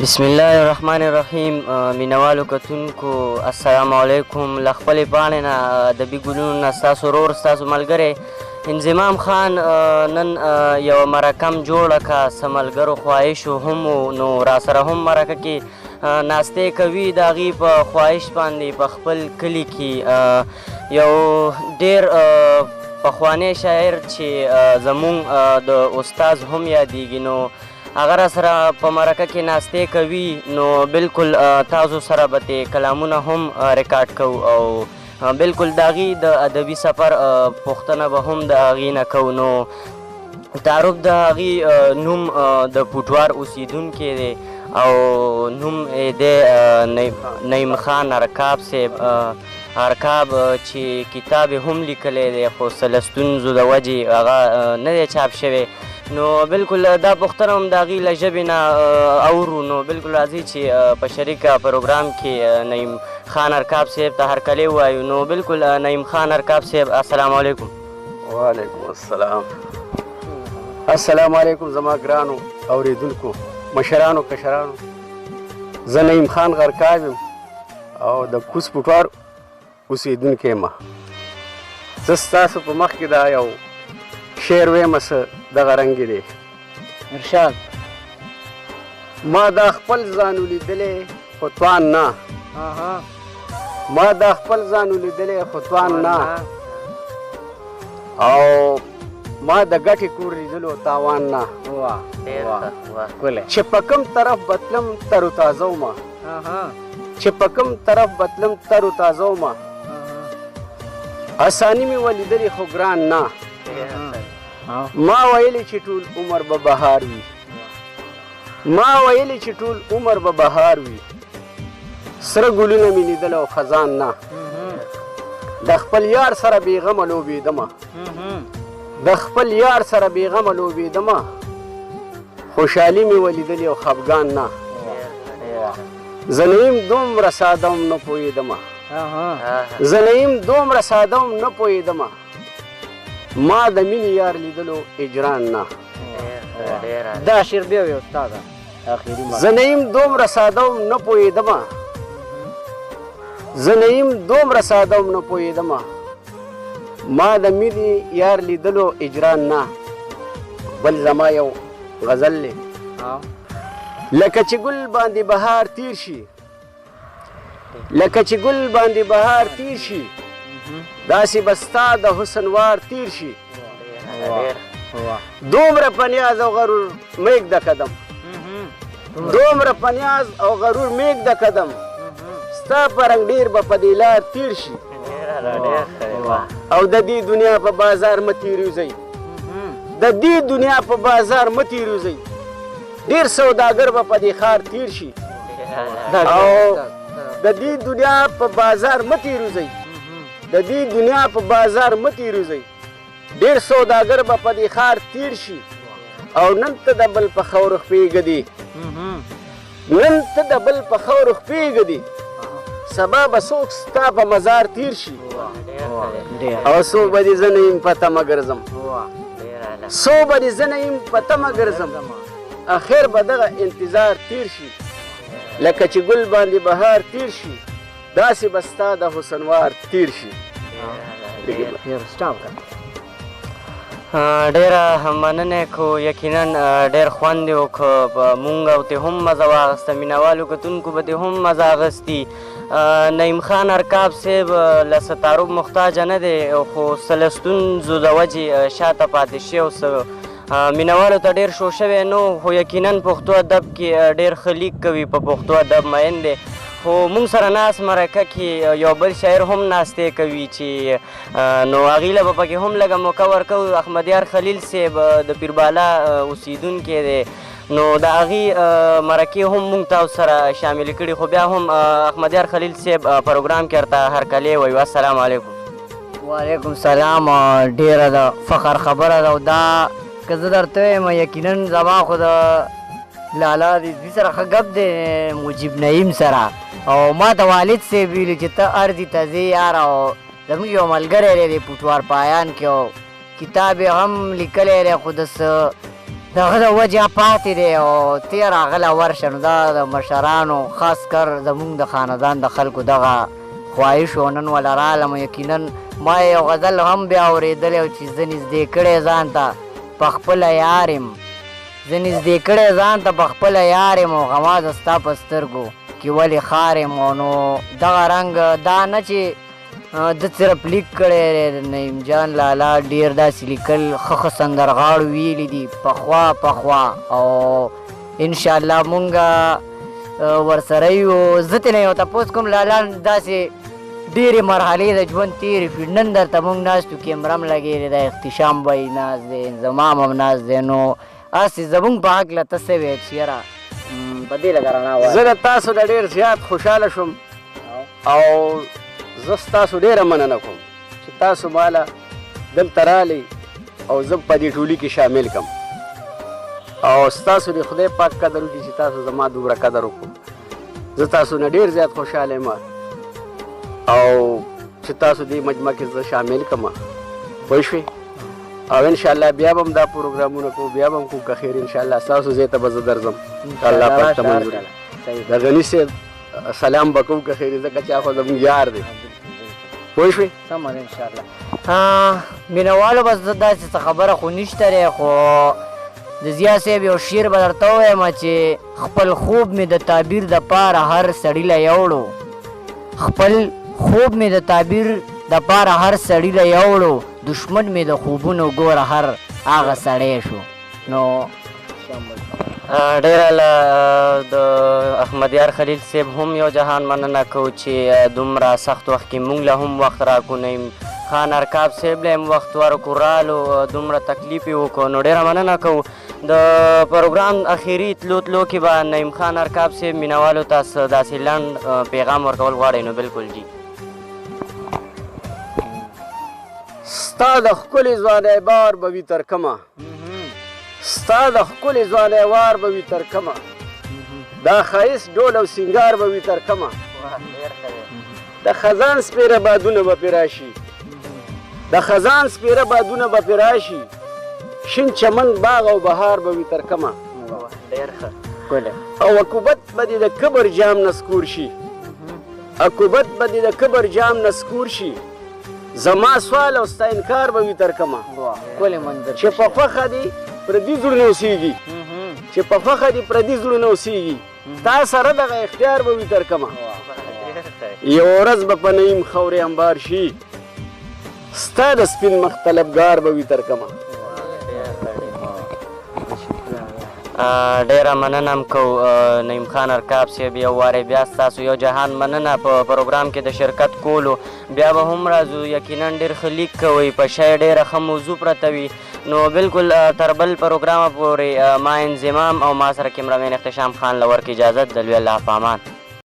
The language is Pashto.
بسم الله الرحمن الرحیم. مینوالو کتونکو السلام علیکم. له خپلې پاڼې نه ادبي ګلونو نه ستاسو ورور ستاسو ملګری انضمام خان نن یوه مرکه م جوړه کړه. څه ملګرو خواهشو هم و نو راسره هم مرکه کې ناستې کوي. د هغې په خواهش باندې په خپل کلي کې یو ډېر پخوانی شاعر چې زمونږ د استاذ هم یادیږي نو هغه راسره په مرکه کې ناستې کوي. نو بلکل تاسو سره به ترې کلامونه هم ریکارډ کوو او بلکل د هغې د ادبي سفر پوښتنه به هم د هغې نه کوو. نو تعارف د هغې نوم د پوټوار اوسیدونکی دی او نوم یې دی نعیم خان ارکاب صاحب. ارکاب چې کتاب یې هم لیکلی دی خو څه له ستونزو د وجې هغه نه دی چاپ شوی. نو بلکل دا پوښتنه هم د هغې له ژبې نه اورو. نو بلکل راځئ چې په شریکه پروګرام کې نعیم خان ارکاب صاحب ته هرکلی ووایو. نو بلکل نعیم خان ارکاب صاحب السلام علیکم. وعلیکم السلام. السلام علیکم زما ګرانو اورېدونکو مشرانو کشرانو. زه نعیم خان ارکاب یم او د کوز پوټوار اوسېدونکی یم. زه ستاسو په مخ کې دا یو شعر ویمه څه دغه رنګې دی. ارشاد. ما دا خپل ځان ولیدلی خو توان نه، ما دا خپل ځان ولیدلی خو توان نه، او ما د ګټې کور لیدلو تاوان نه، چې په کوم طرف بتلم تر و تازه ومه، چې په کوم طرف بتلم تر و تازه ومه، اساني مې ولیدلې خو ګران نه، ما ویلی چې ټول عمر به بهار وي، ما ویلی چې ټول عمر به بهار وي، سره ګلونه مې لیدل او خزان نه، د خپل یار سره بېغمه لوبېدمه، د خپل یار سره بېغمه لوبېدمه، خوشحالي مې ولیدلې او خفګان نه، زه نه یم دومره ساده هم نه پوهېدمه، زه نه یم دومره ساده هم نه پوهېدمه، ما د مینې یار لیدلو اجران نه. دا شعر بیا وی استاده اخري ما. زه نه یم دومره ساده هم نه پوهېدمه، زه نه یم دومره ساده هم نه پوهېدمه، ما د مینې یار لیدلو اجران نه. بل زما یو غزل دی. لکه چې ګل باندې بهار تیر شي، لکه چې ګل باندې بهار تیر شي، داسې به ستا د حسن وار تیر شي، دومره په نیاز او غرور میږده قدم، دومره په نیاز او غرور میږده قدم، ستا په رنګ ډېر به په دې لار تیر شي، او د دې دنیا په بازار مه تېروځئ، د دې دنیا په بازار مه تېروځئ، ډېر سوداګر به په دې ښار تیر شي، او د دې دنیا په بازار مه تېروځئ، د دې دنیا په بازار مه تېروځئ، ډېر سوداګر به په دې ښار تیر شي، او نن ته د بل په خاورو خپې ږدي، نن ته د بل په خاورو خپې ږدي، سبا به څوک ستا په مزار تیر شي، او څو به دې زه نه یم په تمه ګرځم، څو به دې زه نه یم په تمه ګرځم، اخر به دغه انتظار تیر شي، لکه چې ګل باندې بهار تیر شي، داسې به ستا د حسنوار تیر شي. ډېره مننه کو. یقینا ډېر خوند یې وکړه. مونږ او ترې هم مزه واخیسته، مینهوالو کتونکو به ترې هم مزه اخیستي. نعیم خان ارکاب صاحب له څه تعارف محتاجه نه دی خو څه له ستونزو د وجې شاته پاتې شوی او څه مینهوالو ته ډېر شو شوی نو، خو یقینا پښتو ادب کې ډېر ښه لیک کوي، په پښتو ادب مین دی. خو مونږ سره ناست مرکه کې یو بل شاعر هم ناستې کوي چې نو هغې له به پکې هم لږه موقع ورکوو. احمدیار خلیل صاحب د پیربالا اوسیدونکی دی، نو د هغې مرکې هم مونږ تاسو سره شاملې کړي. خو بیا هم احمدیار خلیل صاحب پروګرام کې ورته هرکلی وایو. السلام علیکم. وعلیکم السلام. ډېره د فخر خبره ده او دا که زه درته وایم یقینا زما خو د لالا رضوي سره ښه ګپ دی مجیب نعیم سره، او ما ته والد صاحب ویلي چې ته ارضي ته ځې یار، او زموږ یو ملګری دی د پوټوار پایان کې او کتاب یې هم لیکلی دی، خو د څه دغه د وجه پاتې دی او تېر راغلی ورشه نو دا د مشرانو خاص کر زمونږ د خاندان د خلکو دغه خواهش و نن وله رالم یقینا ما یو غزل هم بیا اورېدلی و چې زه نږدې کړی ځان ته په خپله یار یم زه نږدې کړی ځان ته په خپله یار یم او غمازه ستا په سترګو کې ولې خار یم نو دغه رنګ دا نه چې ده صرف لیک کړی نعیم جان لالا ډېر داسې لیکل ښه ښه سندرغاړو ویلي دي پخوا او انشاءالله مونږ ورسره یو زه ترې یو تپوس کوم لالا داسې ډېرې مرحلې د ژوند تېرې شوې نن درته مونږ ناست یو کیمره هم لګېدې ده اختشام به یې ناست دی انضمام هم ناست دی نو هسې زمونږ په هکله ته څه وایې چې یاره په دې لږه رڼا وایه زه د تاسو نه ډېر زیات خوشحاله شوم او زه ستاسو ډېره مننه کوم چې تاسو ماله دلته رالی او زه په دې ټولي کې شامل کړم او ستاسو د خدای پاک قدر وکړي چې تاسو زما دومره قدر وکړو زه تاسو نه ډېر زیات خوشحاله یم او چې تاسو دې مجمع کې زه شامل کړم پوه شوې او انشاءالله بیا به هم دا پروګرامونه کوو بیا به هم کوو که خیر انشاءالله ستاسو ځای ته به زه درځم الله پاک ته منظور د غني صاحب سلام به کوو که خیر ځکه چې هغه زموږ یار دی پوه شوې سمه ده انشاءالله مینهوالو بس زه داسې څه خبره خو نشته دی خو د ضیا صاحب یو شعر به درته ووایم چې خپل خوب مې د تعبیر دپاره هر سړي له یوړو خپل خوب مې د تعبیر دپاره هر سړي له یوړو دشمن مې د خوبونو ګوره هر هغه سړی شو نو ډېره له د احمدیار خلیل صاحب هم یو جهان مننه کوو چې دومره سخت وخت کې مونږ له هم وخت راکړو نعیم خان ارکاب صاحب له هم وخت ورکړو رالو دومره تکلیف یې وکړو نو ډېره مننه کوو د پروګرام اخري تلو کې به نعیم خان ارکاب صاحب مینهوالو ته داسې لنډ پیغام ورکول غواړئ نو بالکل جي ستا د ښکلې ځوانۍ بار به وي تر کمه ستا د ښکلې ځوانۍ وار به وي تر کمه دا ښایست ډول او سینګار به وي تر کمه د خزان سپېره بادونه به پرې راشي د خزان سپېره بادونه به پرې راشي شین چمن باغ او بهار به وي تر کمه او عقوبت به دې د کبر جام نه سکور شي عقوبت به دې د کبر جام نه سکور شي زما سوال او ستا انکار به وي تر کمه چې په خوښه دي پردي زړونه اوسېږي چې په خوښه دي پردي زړونه اوسېږي تا سره دغه اختیار به وي تر کمه یوه ورځ به په نعیم خورې انبار شي ستا د سپین مخ طلبګار به وي تر کمه ډېره مننه هم کوو نعیم خان ارکاب صاحب یو وارې بیا ستاسو یو جهان مننه په پروګرام کې د شرکت کولو بیا به هم راځو یقینا ډېر ښه لیک کوئ په شی ډېره ښه موضوع پرته وي نو بالکل تر بل پروګرامه پورې ما انضمام او ما سره کیمرامین اختشام خان له ورکړي اجازت د لوی الله په امان